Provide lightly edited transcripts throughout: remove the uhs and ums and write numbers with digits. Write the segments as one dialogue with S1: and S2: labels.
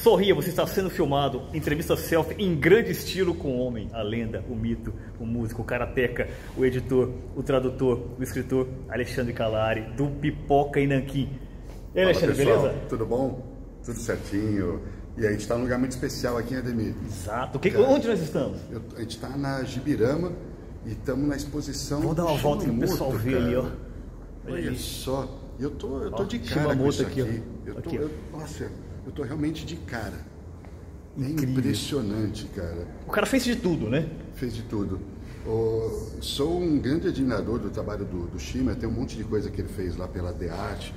S1: Sorria, você está sendo filmado. Entrevista selfie em grande estilo com o homem, a lenda, o mito, o músico, o karateca, o editor, o tradutor, o escritor Alexandre Calari, do Pipoca e Nanquim. E aí, Alexandre,
S2: pessoal,
S1: beleza?
S2: Tudo bom? Tudo certinho. E a gente está num lugar muito especial aqui em Ademir.
S1: Exato. Onde nós estamos?
S2: A gente está na Gibirama e estamos na exposição.
S1: Vamos dar uma volta que o pessoal vê ali, ó.
S2: Olha só. Eu tô de cara com isso aqui. Nossa, eu tô realmente de cara.
S1: Incrível.
S2: É impressionante, cara.
S1: O cara fez de tudo, né?
S2: Fez de tudo. Sou um grande admirador do trabalho do Shima. Tem um monte de coisa que ele fez lá pela The Art,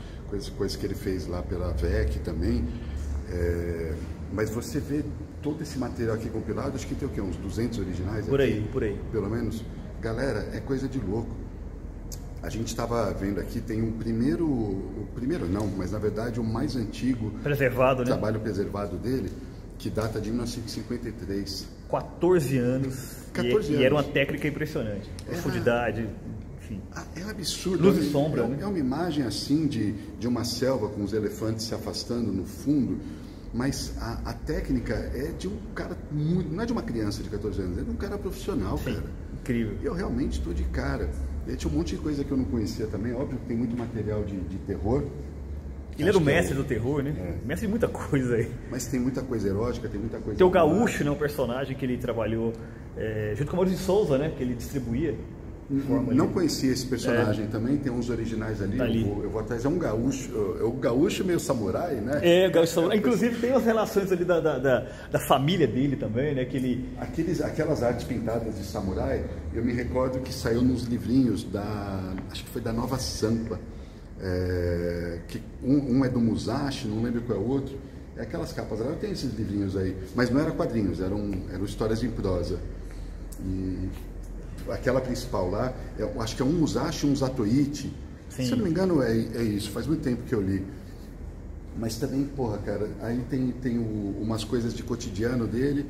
S2: coisa que ele fez lá pela VEC também. Mas você vê todo esse material aqui compilado, acho que tem o quê? Uns 200 originais?
S1: Por
S2: aqui,
S1: aí, por aí.
S2: Pelo menos. Galera, é coisa de louco. A gente estava vendo aqui, tem o primeiro não, mas na verdade o mais antigo
S1: preservado, né?
S2: Trabalho preservado dele, que data de 1953.
S1: 14 anos.
S2: 14 anos.
S1: E era uma técnica impressionante. Profundidade, enfim.
S2: É um absurdo.
S1: Luz e sombra, né?
S2: É uma imagem assim de uma selva com os elefantes se afastando no fundo, mas a técnica é de um cara não é de uma criança de 14 anos, é de um cara profissional. Sim, cara.
S1: Incrível.
S2: Eu realmente estou de cara. E tinha um monte de coisa que eu não conhecia também. Óbvio que tem muito material de terror.
S1: Ele era o mestre do terror, né? Mestre de muita coisa aí.
S2: Mas tem muita coisa erótica, tem muita coisa...
S1: Tem o Gaúcho, né? Um personagem que ele trabalhou junto com o Maurício de Souza, né? Que ele distribuía.
S2: Não conhecia esse personagem também, tem uns originais ali. Eu vou atrás, é um gaúcho, o gaúcho meio samurai, né?
S1: É, gaúcho samurai. Inclusive tem as relações ali da família dele também, né? Que ele...
S2: Aquelas artes pintadas de samurai, eu me recordo que saiu nos livrinhos acho que foi da Nova Sampa, que um é do Musashi, não lembro qual é o outro. É aquelas capas, eu tenho esses livrinhos aí, mas não eram quadrinhos, eram histórias em prosa. E aquela principal lá, eu acho que é um Musashi, um Zatoichi. Sim. Se eu não me engano é isso, faz muito tempo que eu li. Mas também, porra, cara, aí tem umas coisas de cotidiano dele,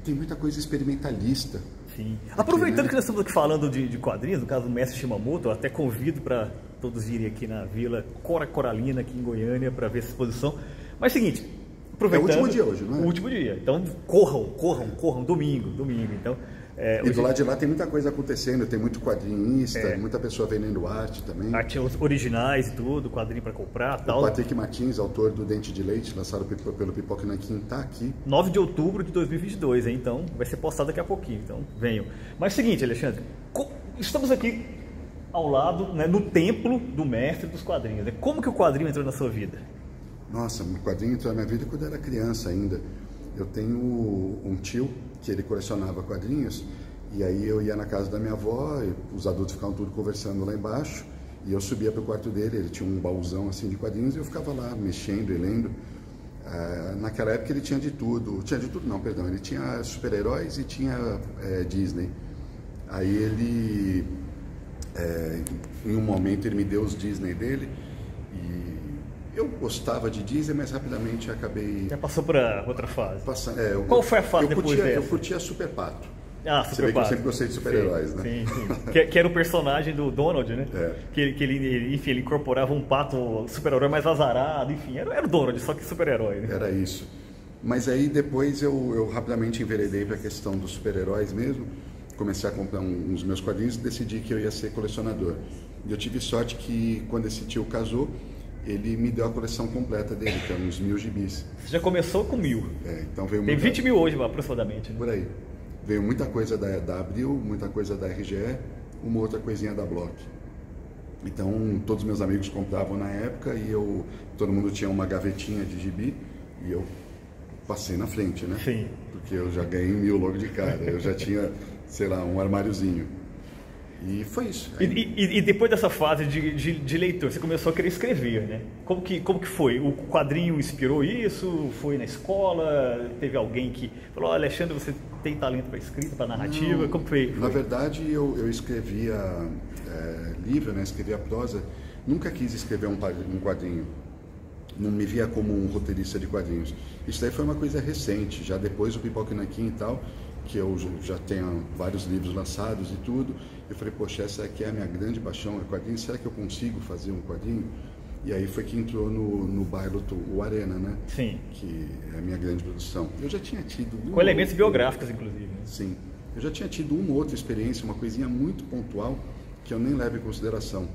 S2: tem muita coisa experimentalista.
S1: Sim. Aproveitando que nós estamos aqui falando de quadrinhos, no caso do mestre Shimamoto, eu até convido para todos irem aqui na Vila Cora Coralina, aqui em Goiânia, para ver essa exposição. Mas é o seguinte, aproveitando...
S2: É o último dia hoje, não é?
S1: O último dia. Então, corram, domingo. Então...
S2: e do lado de lá tem muita coisa acontecendo, tem muito quadrinista, muita pessoa vendendo arte também.
S1: Arte originais e tudo, quadrinho para comprar e tal.
S2: O Patrick Martins, autor do Dente de Leite, lançado pelo Pipoca e Nanquim, está aqui.
S1: 9 de outubro de 2022, hein? Então vai ser postado daqui a pouquinho, então venham. Mas é o seguinte, Alexandre, estamos aqui ao lado, né, no templo do mestre dos quadrinhos. Como que o quadrinho entrou na sua vida?
S2: Nossa, o quadrinho entrou na minha vida quando eu era criança ainda. Eu tenho um tio que ele colecionava quadrinhos, e aí eu ia na casa da minha avó, e os adultos ficavam tudo conversando lá embaixo, e eu subia para o quarto dele, ele tinha um baúzão assim de quadrinhos, e eu ficava lá mexendo e lendo. Naquela época ele tinha de tudo não, perdão, ele tinha super-heróis e tinha Disney. Aí ele, em um momento ele me deu os Disney dele, e eu gostava de Disney, mas rapidamente acabei...
S1: Já passou para outra fase.
S2: Qual
S1: foi a fase depois dessa?
S2: Eu curtia Super Pato.
S1: Super Pato.
S2: Eu sempre gostei de super-heróis, né?
S1: Sim. que era o personagem do Donald, né? Que ele incorporava um pato super-herói mais azarado, enfim. Era o Donald, só que super-herói, né?
S2: Era isso. Mas aí depois eu rapidamente enveredei para a questão dos super-heróis mesmo. Comecei a comprar uns meus quadrinhos e decidi que eu ia ser colecionador. E eu tive sorte que quando esse tio casou, ele me deu a coleção completa dele, que é uns 1000 gibis.
S1: Você já começou com 1000.
S2: Então veio
S1: Tem 20 mil hoje, aproximadamente. Né?
S2: Por aí. Veio muita coisa da Abril, muita coisa da RGE, uma outra coisinha da Block. Então, todos meus amigos compravam na época e todo mundo tinha uma gavetinha de gibi e eu passei na frente, né?
S1: Sim.
S2: Porque eu já ganhei 1000 logo de cara, eu já tinha, sei lá, um armáriozinho. E foi isso.
S1: E depois dessa fase de leitor, você começou a querer escrever, né? Como que foi? O quadrinho inspirou isso? Foi na escola? Teve alguém que falou, Alexandre, você tem talento para escrita, para narrativa?
S2: Não,
S1: como foi?
S2: Na verdade, eu escrevia livro, né? Escrevia prosa. Nunca quis escrever um quadrinho. Não me via como um roteirista de quadrinhos. Isso daí foi uma coisa recente, já depois do Pipoca e Nanquim e tal, que eu já tenho vários livros lançados e tudo. Eu falei, poxa, essa aqui é a minha grande paixão, é quadrinho. Será que eu consigo fazer um quadrinho? E aí foi que entrou no bairro o Arena, né?
S1: Sim.
S2: Que é a minha grande produção. Eu já tinha tido...
S1: Com elementos biográficos, inclusive. Né?
S2: Sim. Eu já tinha tido uma outra experiência, uma coisinha muito pontual, que eu nem levo em consideração.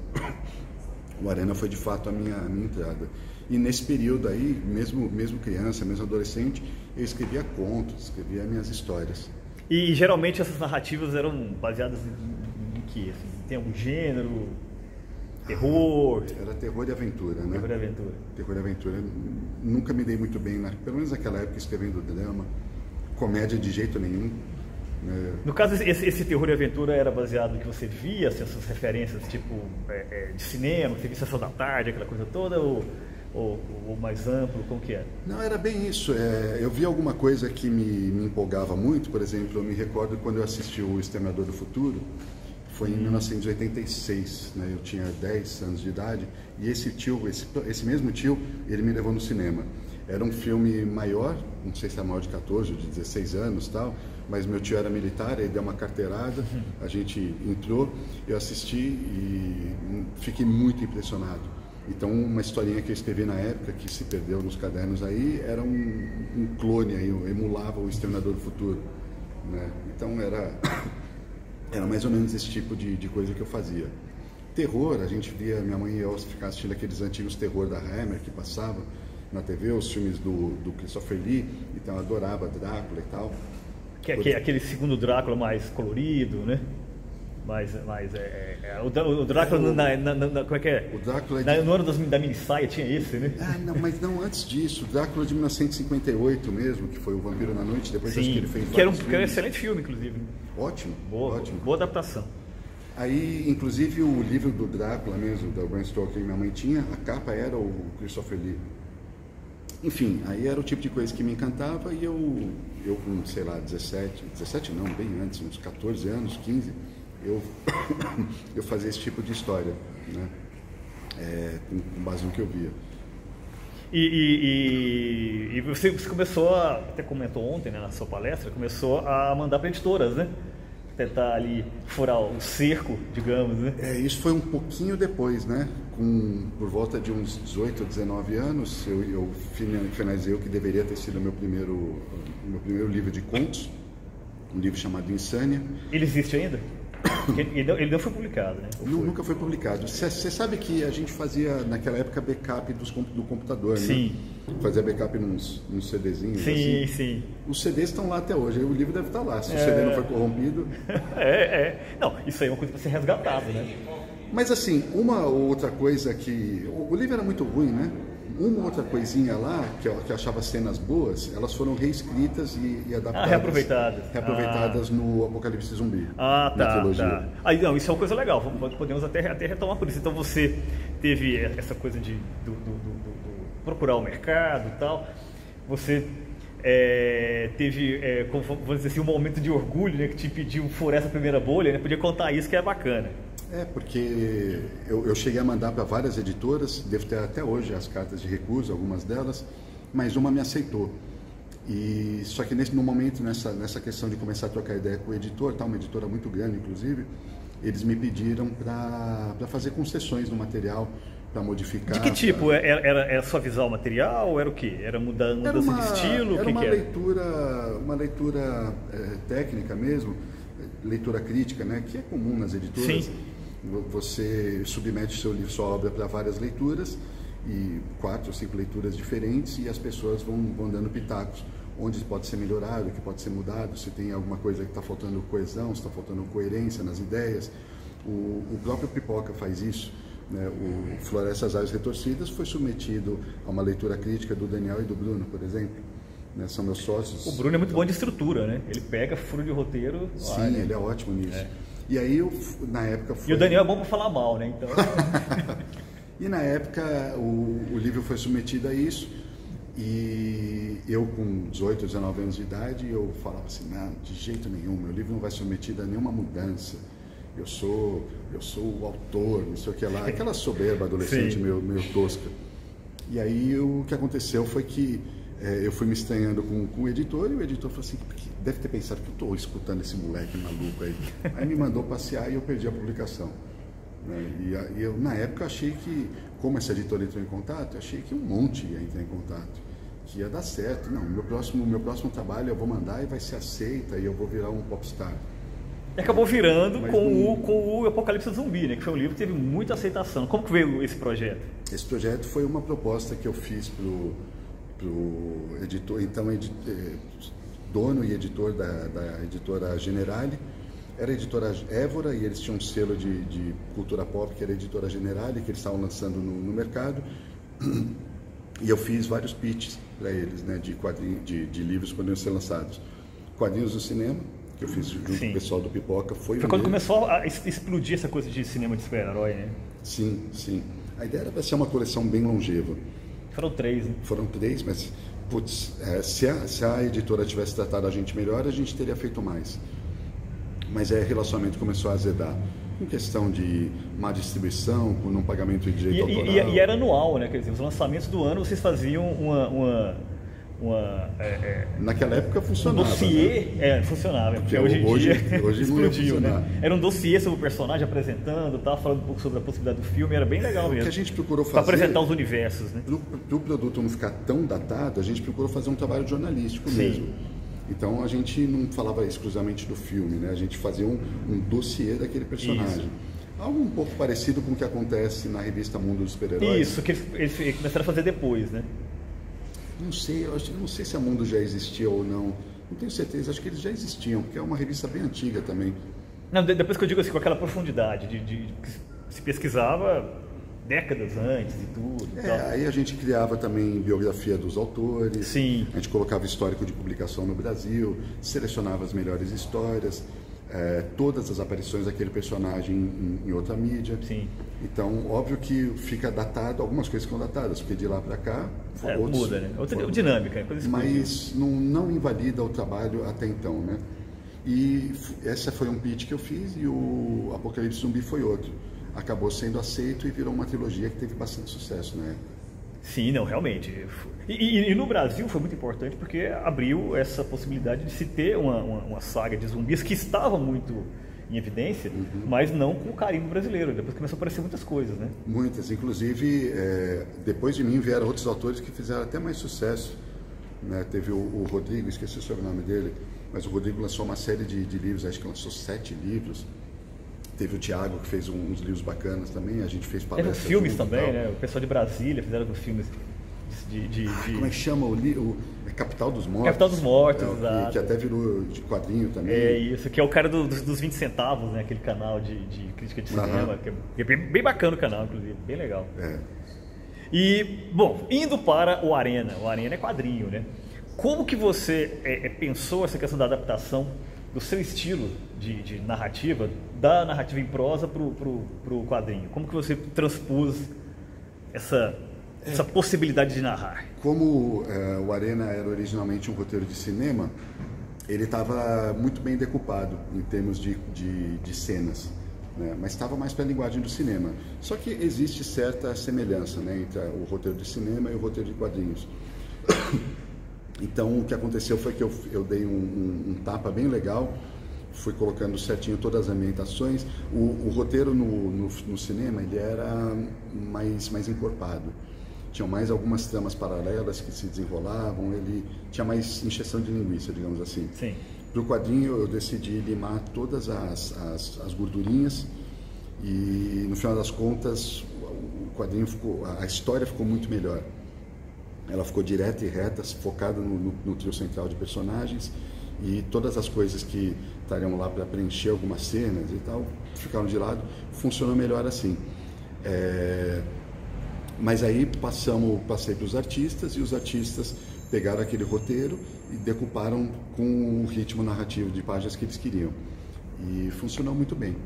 S2: O Arena foi, de fato, a minha entrada. E nesse período aí, mesmo criança, mesmo adolescente, eu escrevia contos, escrevia minhas histórias.
S1: E geralmente essas narrativas eram baseadas em que? Assim, tem algum gênero? Terror?
S2: Era terror e aventura, né?
S1: Terror e aventura.
S2: Terror e aventura. Nunca me dei muito bem, pelo menos naquela época, escrevendo drama. Comédia de jeito nenhum.
S1: No caso, esse terror e aventura era baseado no que você via, assim, essas referências tipo de cinema, que você via Sessão da Tarde, aquela coisa toda, ou mais amplo, como que era?
S2: Não, era bem isso. Eu vi alguma coisa que me empolgava muito, por exemplo, eu me recordo quando eu assisti o Exterminador do Futuro, foi em 1986, né? Eu tinha 10 anos de idade, e esse mesmo tio, ele me levou no cinema. Era um filme maior, não sei se era maior de 14 ou de 16 anos e tal, mas meu tio era militar, ele deu uma carteirada, a gente entrou, eu assisti e fiquei muito impressionado. Então, uma historinha que eu escrevi na época, que se perdeu nos cadernos aí, era um clone, aí, eu emulava o Exterminador do Futuro, né? Então, era mais ou menos esse tipo de coisa que eu fazia. Terror, a gente via, minha mãe e eu ficar assistindo aqueles antigos terror da Hammer que passavam na TV, os filmes do Christopher Lee, então eu adorava Drácula e tal.
S1: Que é aquele segundo Drácula mais colorido, né? O Drácula, como é que é?
S2: O Drácula
S1: no ano da mini-saia tinha esse, né?
S2: Não, mas não antes disso. O Drácula de 1958 mesmo, que foi o Vampiro na Noite, depois acho que ele fez
S1: que era um excelente filme, inclusive.
S2: Ótimo,
S1: ótimo. Boa adaptação.
S2: Aí, inclusive, o livro do Drácula mesmo, da Bram Stoker, que minha mãe tinha, a capa era o Christopher Lee. Enfim, aí era o tipo de coisa que me encantava e eu com, sei lá, 17 não, bem antes, uns 14 anos, 15, eu fazia esse tipo de história, né? Com base no que eu via.
S1: E você começou até comentou ontem, né, na sua palestra, começou a mandar para editoras, né? Tentar ali furar o cerco, digamos, né?
S2: Isso foi um pouquinho depois, né? Por volta de uns 18 ou 19 anos, eu finalizei o que deveria ter sido o meu primeiro livro de contos, um livro chamado Insânia.
S1: Ele existe ainda? Ele não foi publicado, né?
S2: Nunca foi publicado. Você sabe que a gente fazia, naquela época, backup do computador,
S1: sim,
S2: né? Fazia backup nos CDzinhos.
S1: Sim,
S2: assim.
S1: sim.
S2: Os CDs estão lá até hoje, o livro deve estar lá, se o CD não foi corrompido.
S1: Não, isso aí é uma coisa para ser resgatada, né?
S2: Mas assim, uma outra coisa que... O livro era muito ruim, né? Uma outra coisinha lá, que eu achava cenas boas, elas foram reescritas e adaptadas. Reaproveitadas no Apocalipse Zumbi.
S1: Na trilogia. Aí, não, isso é uma coisa legal, podemos até retomar por isso. Então você teve essa coisa de procurar o mercado e tal, você teve, vamos dizer assim, um momento de orgulho, né, que te pediu furar essa primeira bolha, né? Podia contar isso, que é bacana.
S2: Porque eu cheguei a mandar para várias editoras, devo ter até hoje as cartas de recusa, algumas delas, mas uma me aceitou. Só que no momento, nessa questão de começar a trocar ideia com o editor, uma editora muito grande inclusive, eles me pediram para fazer concessões no material, para modificar.
S1: De que tipo? Era suavizar o material ou era o quê? Era mudança de estilo?
S2: Era uma leitura técnica mesmo, leitura crítica, né, que é comum nas editoras.
S1: Sim.
S2: Você submete sua obra para várias leituras, e 4 ou 5 leituras diferentes, e as pessoas vão dando pitacos, onde pode ser melhorado, o que pode ser mudado, se tem alguma coisa que está faltando coesão, se está faltando coerência nas ideias. O próprio Pipoca faz isso, né? O Florestas Áreas Retorcidas foi submetido a uma leitura crítica do Daniel e do Bruno, por exemplo. Né? São meus sócios.
S1: O Bruno é muito bom de estrutura, né? Ele pega furo de roteiro.
S2: Sim, ele é ótimo nisso. E aí na época
S1: E o Daniel é bom para falar mal, né? Então...
S2: E na época o livro foi submetido a isso, e eu com 18, 19 anos de idade, eu falava assim, não, de jeito nenhum, meu livro não vai ser submetido a nenhuma mudança, eu sou o autor, não sei o que lá, aquela soberba adolescente meio tosca. E aí o que aconteceu foi que eu fui me estranhando com o editor, e o editor falou assim, deve ter pensado que eu estou escutando esse moleque maluco aí. Aí me mandou passear e eu perdi a publicação. Né? E eu, na época, achei que, como essa editora entrou em contato, eu achei que um monte ia entrar em contato, que ia dar certo. Não, meu próximo trabalho eu vou mandar e vai ser aceita e eu vou virar um popstar.
S1: E acabou virando com o Apocalipse Zumbi, né? Que foi um livro que teve muita aceitação. Como que veio esse projeto?
S2: Esse projeto foi uma proposta que eu fiz pro editor, então dono e editor da editora Generale. Era a editora Évora e eles tinham um selo de cultura pop que era a editora Generale, que eles estavam lançando no mercado. E eu fiz vários pitches para eles, né, de livros que poderiam ser lançados. Quadrinhos do cinema, que eu fiz junto com o pessoal do Pipoca. Foi
S1: quando começou a explodir essa coisa de cinema de super-herói, né?
S2: Sim, sim. A ideia era para ser uma coleção bem longeva.
S1: Foram 3, né?
S2: Foram 3, mas putz, se a editora tivesse tratado a gente melhor, a gente teria feito mais. Mas aí o relacionamento começou a azedar. Em questão de má distribuição, por não pagamento de direito autoral.
S1: E era anual, né? Quer dizer, os lançamentos do ano vocês faziam
S2: naquela época funcionava.
S1: Um dossiê,
S2: né?
S1: Funcionava.
S2: Porque
S1: hoje em dia explodiu,
S2: né?
S1: Era um dossiê sobre o personagem apresentando, falando um pouco sobre a possibilidade do filme, era bem legal mesmo.
S2: O que a gente procurou fazer...
S1: Para apresentar os universos, né?
S2: Para o produto não ficar tão datado, a gente procurou fazer um trabalho jornalístico mesmo. Então a gente não falava exclusivamente do filme, né? A gente fazia um dossiê daquele personagem. Isso. Algo um pouco parecido com o que acontece na revista Mundo dos Super-Heróis.
S1: Isso, que eles começaram a fazer depois, né?
S2: Não sei, não sei se a Mundo já existia ou não. Não tenho certeza, acho que eles já existiam, porque é uma revista bem antiga também.
S1: Não, depois que eu digo assim, com aquela profundidade que se pesquisava décadas antes e tudo.
S2: Aí a gente criava também biografia dos autores.
S1: Sim.
S2: A gente colocava histórico de publicação no Brasil, selecionava as melhores histórias, todas as aparições daquele personagem em outra mídia.
S1: Sim.
S2: Então, óbvio que fica datado, algumas coisas ficam datadas, porque de lá para cá...
S1: muda, né? Outra dinâmica.
S2: Mas não invalida o trabalho até então, né? E essa foi um pitch que eu fiz e o Apocalipse Zumbi foi outro. Acabou sendo aceito e virou uma trilogia que teve bastante sucesso, né?
S1: Sim, não, realmente. E no Brasil foi muito importante porque abriu essa possibilidade de se ter uma saga de zumbis que estava muito em evidência, mas não com o carimbo brasileiro. Depois começou a aparecer muitas coisas, né?
S2: Muitas. Inclusive, depois de mim vieram outros autores que fizeram até mais sucesso. Né? Teve o Rodrigo, esqueci o sobrenome dele, mas o Rodrigo lançou uma série de livros, acho que lançou 7 livros. Teve o Thiago, que fez uns livros bacanas também, a gente fez palestras.
S1: Teve filmes também, né? O pessoal de Brasília fizeram alguns filmes
S2: como é que chama? Capital dos Mortos.
S1: Capital dos Mortos, exato.
S2: Que até virou de quadrinho também.
S1: É isso, que é o cara dos 20 centavos, né? Aquele canal de crítica de cinema, que é bem bacana o canal, inclusive, bem legal. E, bom, indo para o Arena é quadrinho, né? Como que você pensou essa questão da adaptação do seu estilo de narrativa, da narrativa em prosa para o quadrinho? Como que você transpôs essa possibilidade de narrar? Como
S2: o Arena era originalmente um roteiro de cinema, ele estava muito bem decupado em termos de cenas, né? Mas estava mais para a linguagem do cinema. Só que existe certa semelhança, né, entre o roteiro de cinema e o roteiro de quadrinhos. Então, o que aconteceu foi que eu dei um tapa bem legal, fui colocando certinho todas as ambientações. O roteiro no cinema, ele era mais encorpado. Tinham mais algumas tramas paralelas que se desenrolavam, ele tinha mais encheção de linguiça, digamos assim.
S1: Sim.
S2: Para o quadrinho, eu decidi limar todas as gordurinhas e, no final das contas, o quadrinho a história ficou muito melhor. Ela ficou direta e reta, focada no trio central de personagens, e todas as coisas que estariam lá para preencher algumas cenas e tal, ficaram de lado. Funcionou melhor assim. Mas aí passei para os artistas, e os artistas pegaram aquele roteiro e decuparam com o ritmo narrativo de páginas que eles queriam. E funcionou muito bem.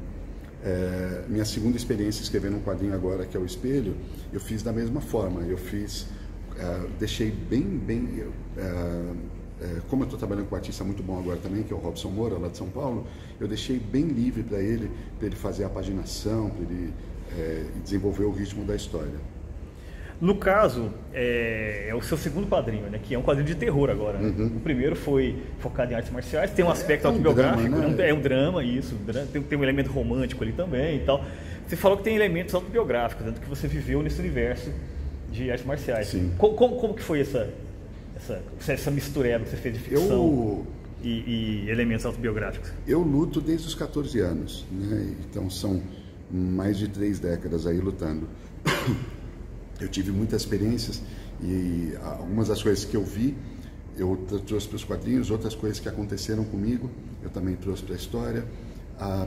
S2: Minha segunda experiência escrevendo um quadrinho agora, que é o Espelho, eu fiz da mesma forma. Eu deixei bem como eu estou trabalhando com um artista muito bom agora também, que é o Robson Moura, lá de São Paulo, eu deixei bem livre para ele fazer a paginação, para ele desenvolver o ritmo da história.
S1: No caso, é o seu segundo quadrinho, né? Que é um quadrinho de terror agora, né? O primeiro foi focado em artes marciais, tem um aspecto autobiográfico,
S2: drama, né?
S1: É um drama, isso, tem um elemento romântico ali também e tal. Você falou que tem elementos autobiográficos, tanto que você viveu nesse universo de artes marciais.
S2: Sim.
S1: Como que foi essa mistureba que você fez de ficção e elementos autobiográficos?
S2: Eu luto desde os 14 anos, né? Então são mais de 3 décadas aí lutando. Eu tive muitas experiências e algumas das coisas que eu vi, eu trouxe para os quadrinhos, outras coisas que aconteceram comigo, eu também trouxe para a história.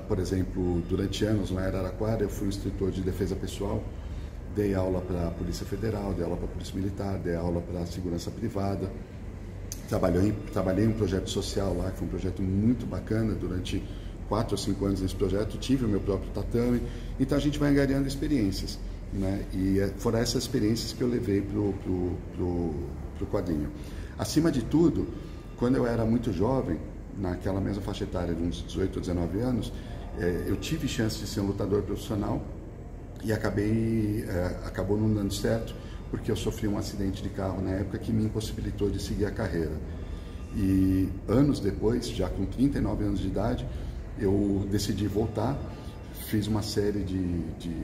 S2: Por exemplo, durante anos lá em Araraquara, eu fui instrutor de defesa pessoal, dei aula para a Polícia Federal, dei aula para a Polícia Militar, dei aula para a Segurança Privada. Trabalhei em um projeto social lá, que foi um projeto muito bacana, durante 4 ou 5 anos nesse projeto, tive o meu próprio tatame, então a gente vai angariando experiências, né? E foram essas experiências que eu levei pro quadrinho. Acima de tudo, quando eu era muito jovem, naquela mesma faixa etária de uns 18 ou 19 anos, eu tive chance de ser um lutador profissional e acabou não dando certo, porque eu sofri um acidente de carro na época que me impossibilitou de seguir a carreira. E anos depois, já com 39 anos de idade, eu decidi voltar,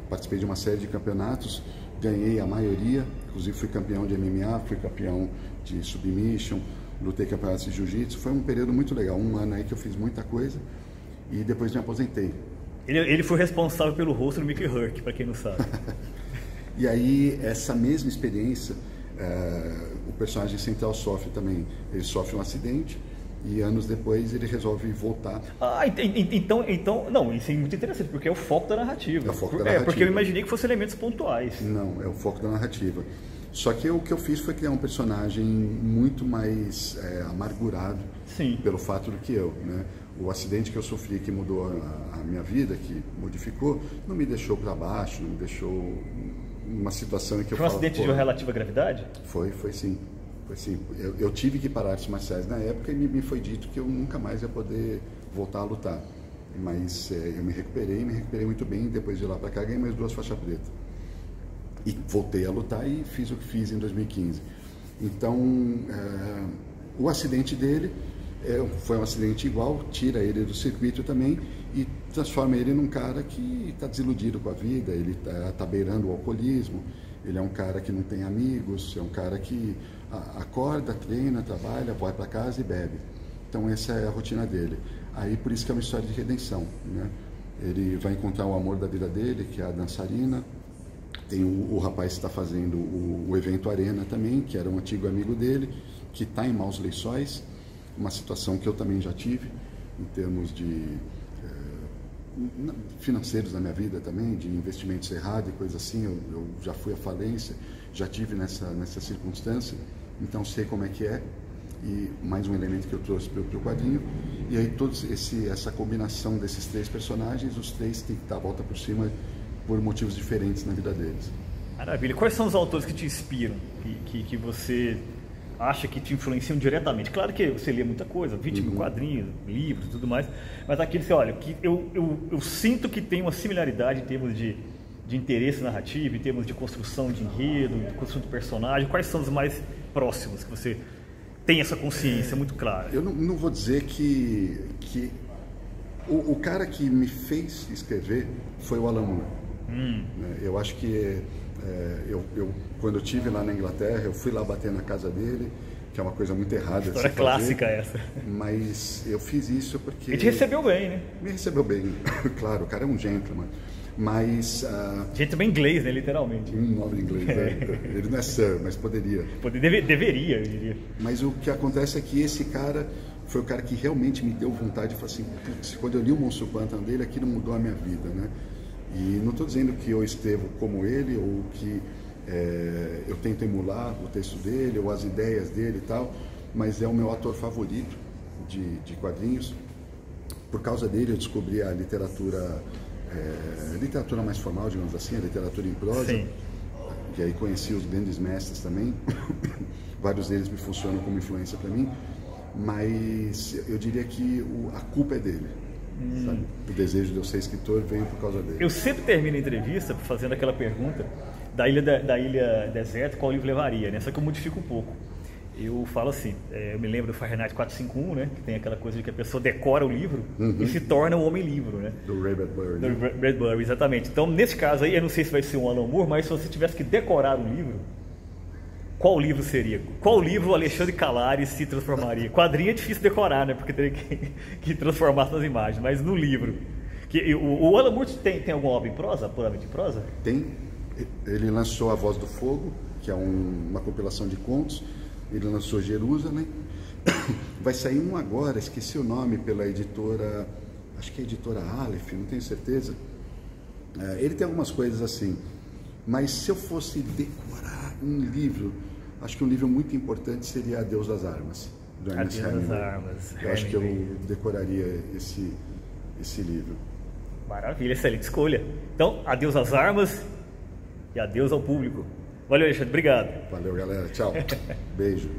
S2: participei de uma série de campeonatos, ganhei a maioria, inclusive fui campeão de MMA, fui campeão de submission, lutei campeonatos de jiu-jitsu, foi um período muito legal, um ano aí que eu fiz muita coisa e depois me aposentei.
S1: Ele foi responsável pelo rosto do Mickey Rourke, para quem não sabe.
S2: E aí, essa mesma experiência, o personagem central sofre também. Ele sofre um acidente e anos depois ele resolve voltar.
S1: Então, não, isso é muito interessante, porque é o foco da narrativa.
S2: É o foco da narrativa.
S1: Porque eu imaginei que fossem elementos pontuais.
S2: Não, é o foco da narrativa. Só que o que eu fiz foi criar um personagem muito mais amargurado.
S1: Sim.
S2: Pelo fato do que eu, né? O acidente que eu sofri, que mudou a minha vida, que modificou, não me deixou para baixo, não me deixou numa situação em que eu falo...
S1: Foi um acidente de relativa gravidade?
S2: Foi sim. Eu tive que parar artes marciais na época e me foi dito que eu nunca mais ia poder voltar a lutar. Mas eu me recuperei muito bem. Depois de lá para cá, ganhei mais 2 faixas pretas. E voltei a lutar e fiz o que fiz em 2015. Então, o acidente dele foi um acidente igual, tira ele do circuito também e transforma ele num cara que está desiludido com a vida, ele está beirando o alcoolismo, ele é um cara que não tem amigos, é um cara que acorda, treina, trabalha, vai para casa e bebe. Então essa é a rotina dele. Aí por isso que é uma história de redenção, né? Ele vai encontrar o amor da vida dele, que é a dançarina. Tem o rapaz que está fazendo o evento Arena também, que era um antigo amigo dele, que está em maus lençóis, uma situação que eu também já tive, em termos de financeiros na minha vida também, de investimentos errados e coisas assim. Eu já fui à falência, já tive nessa circunstância, então sei como é que é. E mais um elemento que eu trouxe para o quadrinho. E aí essa combinação desses 3 personagens, os 3 têm que dar a volta por cima por motivos diferentes na vida deles.
S1: Maravilha. Quais são os autores que te inspiram, que você acha que te influenciam diretamente? Claro que você lê muita coisa, quadrinhos, livros e tudo mais, mas aquele você olha, que eu sinto que tem uma similaridade em termos de interesse narrativo, em termos de construção de enredo, de construção de personagem. Quais são os mais próximos que você tem essa consciência muito clara?
S2: Eu não vou dizer que o cara que me fez escrever foi o Alan Moore. Eu acho que quando eu estive lá na Inglaterra, eu fui lá bater na casa dele, que é uma coisa muito errada.
S1: História clássica essa.
S2: Mas eu fiz isso porque...
S1: Ele te recebeu bem, né?
S2: Me recebeu bem, claro, o cara é um gentleman. Mas...
S1: Gentleman inglês, né? Literalmente.
S2: Um nobre inglês, né? Ele não é sir, mas poderia.
S1: Deveria, eu diria.
S2: Mas o que acontece é que esse cara foi o cara que realmente me deu vontade de falar assim, quando eu li o Monstro Pântano dele, aquilo mudou a minha vida, né? E não estou dizendo que eu escrevo como ele, ou que eu tento emular o texto dele, ou as ideias dele e tal, mas é o meu autor favorito de quadrinhos. Por causa dele eu descobri a literatura mais formal, digamos assim, a literatura em prosa.
S1: Sim.
S2: E aí conheci os grandes mestres também. Vários deles me funcionam como influência para mim, mas eu diria que a culpa é dele. Sabe? O desejo de eu ser escritor veio por causa dele.
S1: Eu sempre termino a entrevista fazendo aquela pergunta da ilha deserta, qual livro levaria, né? Só que eu modifico um pouco. Eu falo assim, eu me lembro do Fahrenheit 451, né? Que tem aquela coisa de que a pessoa decora o livro e se torna um homem-livro, né?
S2: Do Ray Bradbury.
S1: Do Ray Bradbury, exatamente. Então, nesse caso aí, eu não sei se vai ser um Alan Moore, mas se você tivesse que decorar um livro, qual livro seria? Qual livro o Alexandre Calares se transformaria? Quadrinho é difícil decorar, né? Porque teria que transformar nas imagens, mas no livro. O Alan Moore tem alguma obra em prosa, puramente em prosa?
S2: Tem. Ele lançou A Voz do Fogo, que é uma compilação de contos. Ele lançou Jerusalém. Vai sair um agora, esqueci o nome, pela editora, acho que é a editora Aleph, não tenho certeza. Ele tem algumas coisas assim. Mas se eu fosse decorar um livro, acho que um livro muito importante seria Adeus das Armas, do Ernest Hemingway. Eu acho que eu decoraria esse livro.
S1: Maravilha, excelente escolha. Então, adeus às armas e adeus ao público. Valeu, Alexandre. Obrigado.
S2: Valeu, galera. Tchau. Beijo.